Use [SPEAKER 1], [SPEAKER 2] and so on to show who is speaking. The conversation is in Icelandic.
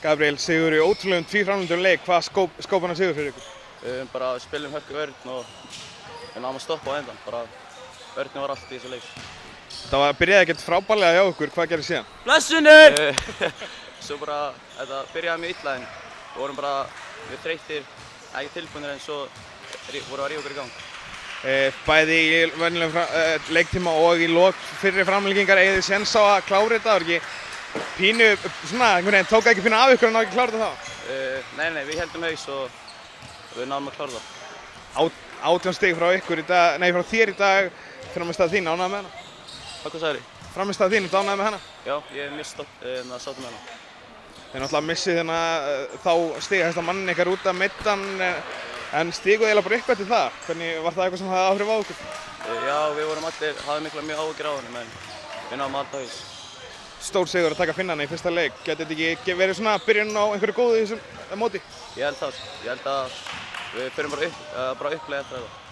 [SPEAKER 1] Gabriel, sigur í ótrúlegum tvíframlöndum leik. Hvað skóp hann sigur fyrir ykkur?
[SPEAKER 2] Bara spilum hörku vörn og náum að stoppa á endan. Bara vörnin var allt í þessu leik.
[SPEAKER 1] Það byrjaði ekkert frábærlega hjá ykkur. Hvað gerði síðan?
[SPEAKER 3] Blessunir!
[SPEAKER 2] Svo bara, þetta byrjaði mjög illa en við vorum bara mjög þreyttir, ekki tilbúnir en svo vorum að rífa okkur í gang.
[SPEAKER 1] Bæði í venjulegum leiktíma og í lok fyrri framlengingar eigið þið séns á að klára þetta? Var ekki pínu, svona, einhvern veginn tók ekki pínu af ykkur en ná ekki klára þetta þá?
[SPEAKER 2] Nei, við heldum haus og við náðum að klára það.
[SPEAKER 1] 18 stig frá ykkur í dag, nei frá þér í dag, framistæð þín, ánægð með hana?
[SPEAKER 2] Hvað sagðir þið?
[SPEAKER 1] Framistæð þín, ánægð með hana?
[SPEAKER 2] Já, ég er mjög sáttur með hana.
[SPEAKER 1] Þið náttúrulega missið þá stigahæsta mannin ykkar út af middan, en stiguðu eiginlega bara upp eftir það. Hvernig var það eitthvað sem hafði áhrif á ykkur?
[SPEAKER 2] Já, við vorum allir, hafði mjög áhyggjur á honum, en við náðum alltaf haus.
[SPEAKER 1] Stór sigur að taka Finnana í fyrsta leik. Gæti þetta ekki verið svona byrjun á einhverju góðu í þessum móti?
[SPEAKER 2] Ég held það. Ég held að við förum bara upplega eftir þetta.